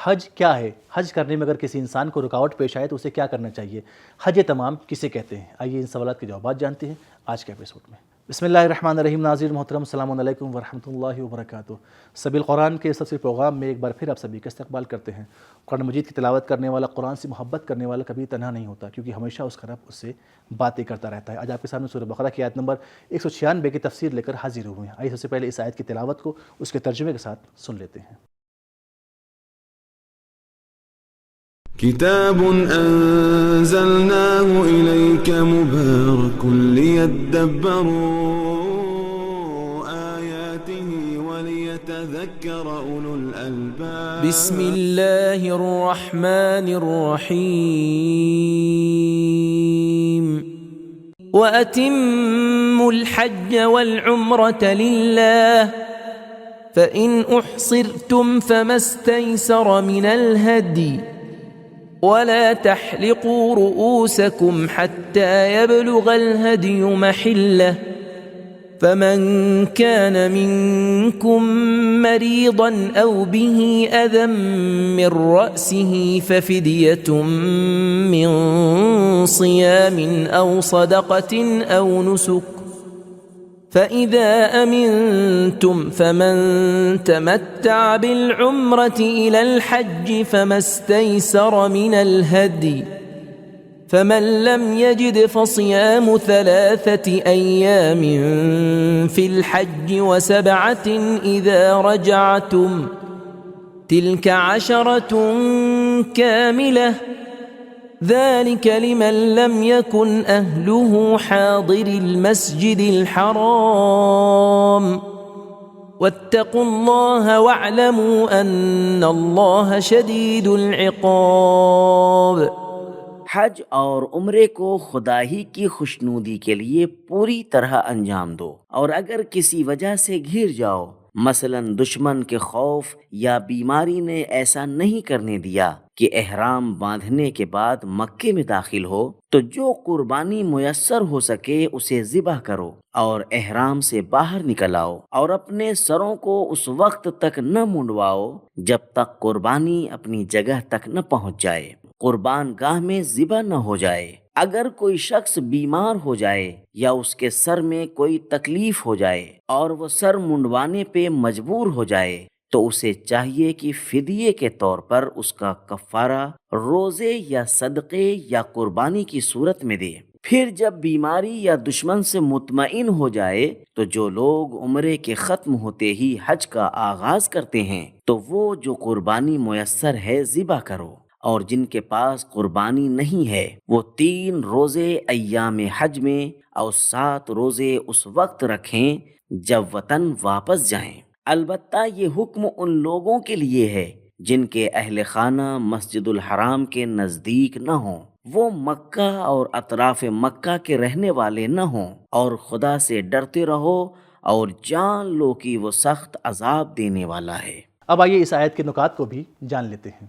حج کیا ہے؟ حج کرنے میں اگر کسی انسان کو رکاوٹ پیش آئے تو اسے کیا کرنا چاہیے؟ حج تمام کسے کہتے ہیں؟ آئیے ان سوالات کے جوابات جانتے ہیں آج کے ایپیسوڈ میں۔ بسم اللہ الرحمن الرحیم۔ ناظرین محترم، السلام علیکم ورحمۃ اللہ وبرکاتہ۔ سبیل قرآن کے سلسلے پروگرام میں ایک بار پھر آپ سبھی کا استقبال کرتے ہیں۔ قرآن مجید کی تلاوت کرنے والا، قرآن سے محبت کرنے والا کبھی تنہا نہیں ہوتا، کیونکہ ہمیشہ اس کا رب اس سے باتیں کرتا رہتا ہے۔ آج آپ کے سامنے سورہ بقرہ کی آیت نمبر 196 کی تفسیر لے کر حاضر ہوئے ہیں۔ آئیے سب سے پہلے اس آیت کی تلاوت کو اس کے ترجمے کے ساتھ سن لیتے ہیں۔ كتاب أنزلناه إليك مبارك ليدبروا آياته وليتذكر أولو الألباب بسم الله الرحمن الرحيم وأتموا الحج والعمرة لله فإن أحصرتم فما استيسر من الهدي ولا تحلقوا رؤوسكم حتى يبلغ الهدي محله فمن كان منكم مريضا أو به أذى من رأسه ففدية من صيام أو صدقة أو نسك فإذا أمنتم فمن تمتع بالعمرة إلى الحج فما استيسر من الهدي فمن لم يجد فصيام 3 أيام في الحج و7 إذا رجعتم تلك 10 كاملة ذلك لمن لم يكن أهله حاضر المسجد الحرام واتقوا الله واعلموا أن الله شديد العقاب۔ حج اور عمرے کو خدا ہی کی خوشنودی کے لیے پوری طرح انجام دو، اور اگر کسی وجہ سے گھر جاؤ، مثلا دشمن کے خوف یا بیماری نے ایسا نہیں کرنے دیا کہ احرام باندھنے کے بعد مکے میں داخل ہو، تو جو قربانی میسر ہو سکے اسے ذبح کرو اور احرام سے باہر نکل آؤ، اور اپنے سروں کو اس وقت تک نہ منڈواؤ جب تک قربانی اپنی جگہ تک نہ پہنچ جائے، قربان گاہ میں ذبح نہ ہو جائے۔ اگر کوئی شخص بیمار ہو جائے یا اس کے سر میں کوئی تکلیف ہو جائے اور وہ سر منڈوانے پہ مجبور ہو جائے تو اسے چاہیے کہ فدیے کے طور پر اس کا کفارہ روزے یا صدقے یا قربانی کی صورت میں دے۔ پھر جب بیماری یا دشمن سے مطمئن ہو جائے تو جو لوگ عمرے کے ختم ہوتے ہی حج کا آغاز کرتے ہیں تو وہ جو قربانی میسر ہے ذبح کرو، اور جن کے پاس قربانی نہیں ہے وہ 3 روزے ایام حج میں اور 7 روزے اس وقت رکھیں جب وطن واپس جائیں۔ البتہ یہ حکم ان لوگوں کے لیے ہے جن کے اہل خانہ مسجد الحرام کے نزدیک نہ ہوں، وہ مکہ اور اطراف مکہ کے رہنے والے نہ ہوں، اور خدا سے ڈرتے رہو اور جان لو کہ وہ سخت عذاب دینے والا ہے۔ اب آئیے اس آیت کے نکات کو بھی جان لیتے ہیں۔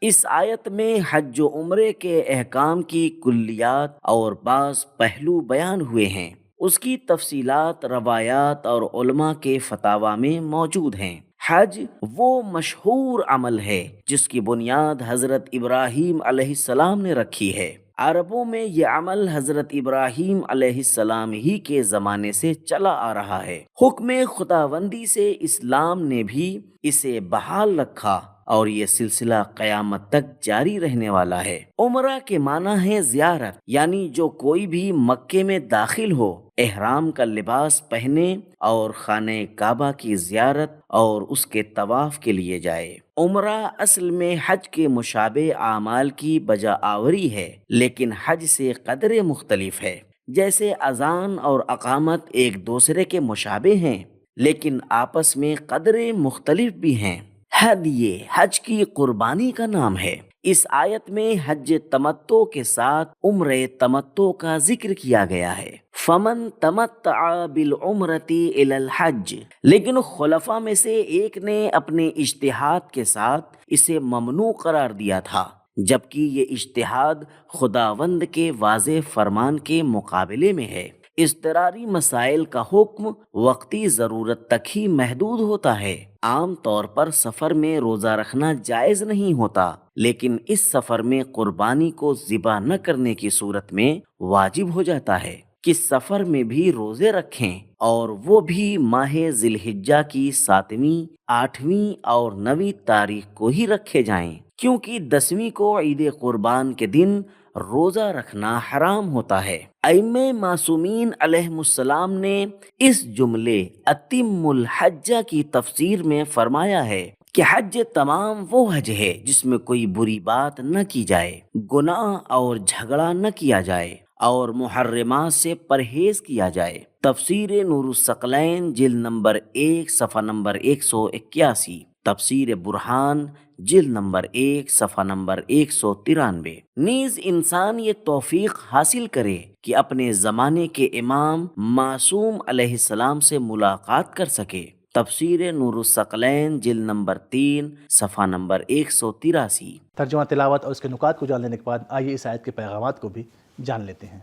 اس آیت میں حج و عمرے کے احکام کی کلیات اور بعض پہلو بیان ہوئے ہیں۔ اس کی تفصیلات روایات اور علماء کے فتاوی میں موجود ہیں۔ حج وہ مشہور عمل ہے جس کی بنیاد حضرت ابراہیم علیہ السلام نے رکھی ہے۔ عربوں میں یہ عمل حضرت ابراہیم علیہ السلام ہی کے زمانے سے چلا آ رہا ہے۔ حکم خداوندی سے اسلام نے بھی اسے بحال رکھا اور یہ سلسلہ قیامت تک جاری رہنے والا ہے۔ عمرہ کے معنی ہے زیارت، یعنی جو کوئی بھی مکے میں داخل ہو احرام کا لباس پہنے اور خانہ کعبہ کی زیارت اور اس کے طواف کے لیے جائے۔ عمرہ اصل میں حج کے مشابہ اعمال کی بجا آوری ہے، لیکن حج سے قدرے مختلف ہے۔ جیسے اذان اور اقامت ایک دوسرے کے مشابہ ہیں لیکن آپس میں قدرے مختلف بھی ہیں۔ ہدیے حج کی قربانی کا نام ہے۔ اس آیت میں حج تمتع کے ساتھ عمرہ تمتع کا ذکر کیا گیا ہے۔ فمن تمتع بالعمرۃ الی الحج، لیکن خلفاء میں سے ایک نے اپنے اجتہاد کے ساتھ اسے ممنوع قرار دیا تھا، جبکہ یہ اجتہاد خداوند کے واضح فرمان کے مقابلے میں ہے۔ اضطراری مسائل کا حکم وقتی ضرورت تک ہی محدود ہوتا ہے۔ عام طور پر سفر میں روزہ رکھنا جائز نہیں ہوتا، لیکن اس سفر میں قربانی کو ذبح نہ کرنے کی صورت میں واجب ہو جاتا ہے کہ سفر میں بھی روزے رکھیں، اور وہ بھی ماہ ذی الحجہ کی 7ویں، 8ویں اور 9ویں تاریخ کو ہی رکھے جائیں، کیونکہ 10ویں کو عید قربان کے دن روزہ رکھنا حرام ہوتا ہے۔ ائمہ معصومین علیہم السلام نے اس جملے اتم الحج کی تفسیر میں فرمایا ہے کہ حج تمام وہ حج ہے جس میں کوئی بری بات نہ کی جائے، گناہ اور جھگڑا نہ کیا جائے اور محرمات سے پرہیز کیا جائے۔ تفسیر نور الثقلین جلد نمبر 1 صفحہ نمبر 181، تفسیر برہان جلد نمبر 1 صفحہ نمبر 193۔ نیز انسان یہ توفیق حاصل کرے کہ اپنے زمانے کے امام معصوم علیہ السلام سے ملاقات کر سکے۔ تفسیر نور الثقلین جلد نمبر 3 صفحہ نمبر 183۔ ترجمہ تلاوت اور اس کے نکات کو جان لینے کے بعد آئیے اس آیت کے پیغامات کو بھی جان لیتے ہیں۔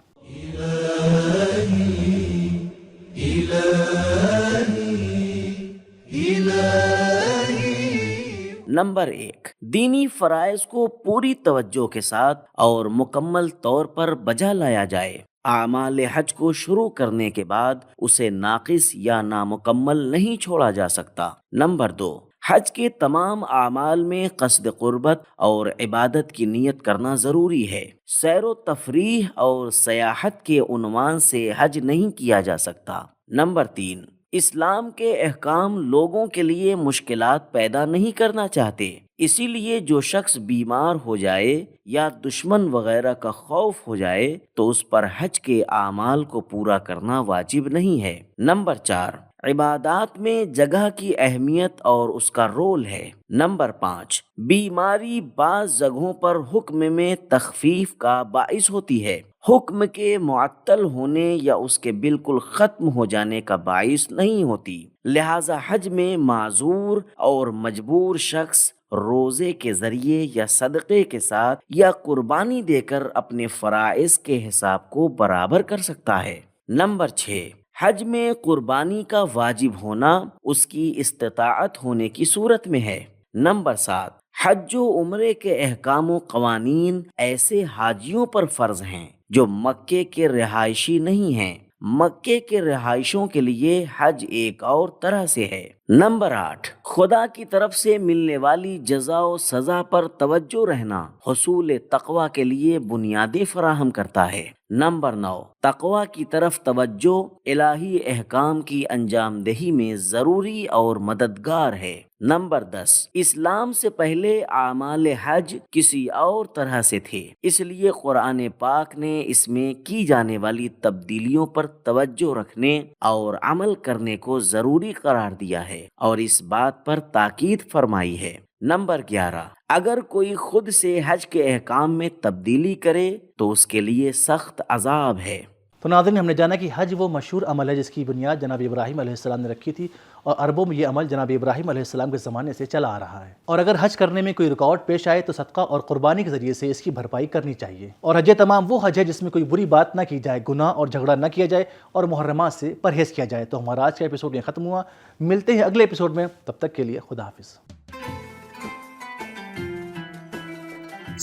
نمبر 1، دینی فرائض کو پوری توجہ کے ساتھ اور مکمل طور پر بجا لایا جائے۔ اعمال حج کو شروع کرنے کے بعد اسے ناقص یا نامکمل نہیں چھوڑا جا سکتا۔ نمبر 2، حج کے تمام اعمال میں قصد قربت اور عبادت کی نیت کرنا ضروری ہے۔ سیر و تفریح اور سیاحت کے عنوان سے حج نہیں کیا جا سکتا۔ نمبر 3، اسلام کے احکام لوگوں کے لیے مشکلات پیدا نہیں کرنا چاہتے، اسی لیے جو شخص بیمار ہو جائے یا دشمن وغیرہ کا خوف ہو جائے تو اس پر حج کے اعمال کو پورا کرنا واجب نہیں ہے۔ نمبر 4، عبادات میں جگہ کی اہمیت اور اس کا رول ہے۔ نمبر 5، بیماری بعض جگہوں پر حکم میں تخفیف کا باعث ہوتی ہے، حکم کے معطل ہونے یا اس کے بالکل ختم ہو جانے کا باعث نہیں ہوتی۔ لہذا حج میں معذور اور مجبور شخص روزے کے ذریعے یا صدقے کے ساتھ یا قربانی دے کر اپنے فرائض کے حساب کو برابر کر سکتا ہے۔ نمبر 6، حج میں قربانی کا واجب ہونا اس کی استطاعت ہونے کی صورت میں ہے۔ نمبر 7، حج و عمرے کے احکام و قوانین ایسے حاجیوں پر فرض ہیں جو مکے کے رہائشی نہیں ہیں۔ مکے کے رہائشوں کے لیے حج ایک اور طرح سے ہے۔ نمبر 8، خدا کی طرف سے ملنے والی جزا و سزا پر توجہ رہنا حصول تقوی کے لیے بنیادیں فراہم کرتا ہے۔ نمبر 9، تقوی کی طرف توجہ الہی احکام کی انجام دہی میں ضروری اور مددگار ہے۔ نمبر 10، اسلام سے پہلے اعمال حج کسی اور طرح سے تھے، اس لیے قرآن پاک نے اس میں کی جانے والی تبدیلیوں پر توجہ رکھنے اور عمل کرنے کو ضروری قرار دیا ہے اور اس بات پر تاکید فرمائی ہے۔ نمبر 11، اگر کوئی خود سے حج کے احکام میں تبدیلی کرے تو اس کے لیے سخت عذاب ہے۔ تو ناظرین، ہم نے جانا کہ حج وہ مشہور عمل ہے جس کی بنیاد جناب ابراہیم علیہ السلام نے رکھی تھی، اور عربوں میں یہ عمل جناب ابراہیم علیہ السلام کے زمانے سے چلا آ رہا ہے، اور اگر حج کرنے میں کوئی رکاوٹ پیش آئے تو صدقہ اور قربانی کے ذریعے سے اس کی بھرپائی کرنی چاہیے۔ اور حج تمام وہ حج ہے جس میں کوئی بری بات نہ کی جائے، گناہ اور جھگڑا نہ کیا جائے اور محرمات سے پرہیز کیا جائے۔ تو ہمارا آج کا ایپیسوڈ یہ ختم ہوا، ملتے ہیں اگلے ایپیسوڈ میں، تب تک کے لیے خدا حافظ۔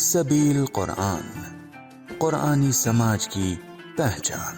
سبیل قرآن، قرآنی سماج کی پہچان۔